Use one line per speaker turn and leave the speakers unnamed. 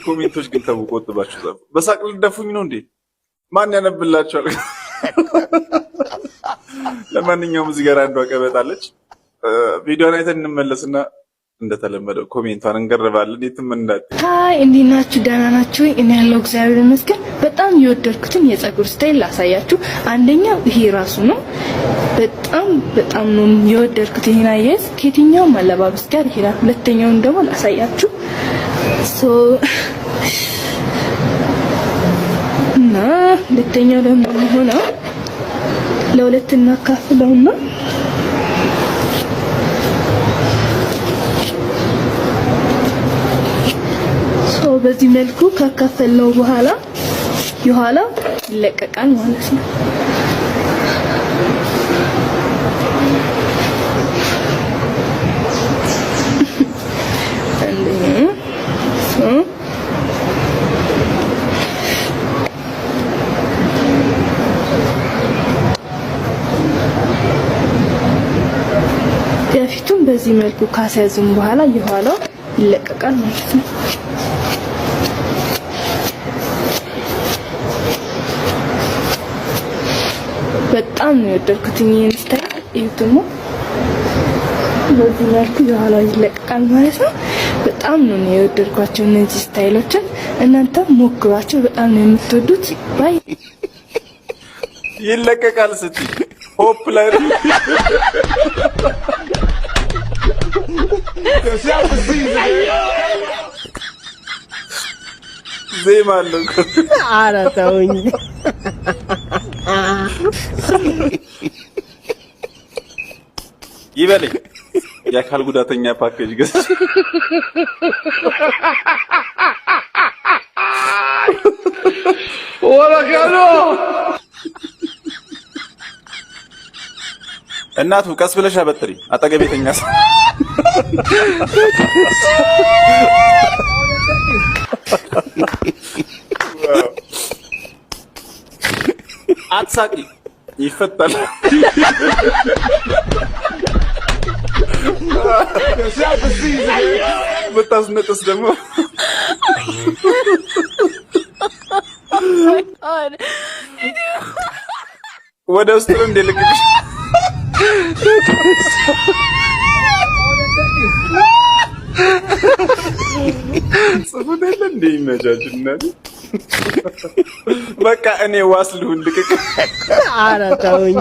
ኮሜንቶች ግን ተው ቆጥባችሁ ጻፉ። በሳቅ ልደፉኝ ነው እንዴ? ማን ያነብላችኋል? ለማንኛውም እዚህ ጋር አንዷ ቀበጣለች። ቪዲዮን አይተን እንመለስና እንደተለመደው ኮሜንቷን እንገርባለን። የትም እንዳት
ሃይ፣ እንዴት ናችሁ? ደህና ናችሁ? እኔ ያለው እግዚአብሔር ይመስገን። በጣም የወደድኩትን የፀጉር ስታይል ላሳያችሁ። አንደኛው ይሄ ራሱ ነው። በጣም ነው የወደድኩት። ይሄን አያይዝ ከየትኛውም አለባበስ ጋር ይሄዳል። ሁለተኛውን ደግሞ ላሳያችሁ። እና ሁለተኛው ደግሞ ሆነው ለሁለት እናካፍለውና በዚህ መልኩ ካካፈልነው በኋላ የኋላው ይለቀቃል ማለት ነው። የፊቱን በዚህ መልኩ ካስያዝን በኋላ የኋላው ይለቀቃል ማለት ነው። በጣም ነው የወደድኩት ይሄን ስታይል። ይሄ ደግሞ በዚህ መልኩ የኋላው ይለቀቃል ማለት ነው። በጣም ነው የወደድኳቸው እነዚህ ስታይሎችን። እናንተ ሞክሯቸው፣ በጣም ነው የምትወዱት። ባይ
ይለቀቃል ስትይ ሆፕ ላይ ዜማ አለው።
ኧረ ተውኝ።
ይበለኝ የአካል ጉዳተኛ ፓኬጅ ገዝ ወራካሎ እናቱ ቀስ ብለሽ አበጥሪ አጠገቤተኛ አትሳቂ ይፈታል። ብታስነጥስ ደግሞ ወደ ውስጥ ነው እንደ ልቅሽ ጽፉደለ እንደ ይመጃጅናል። በቃ እኔ ዋስ ልሁን ልቅቅ።
ኧረ ተውኝ።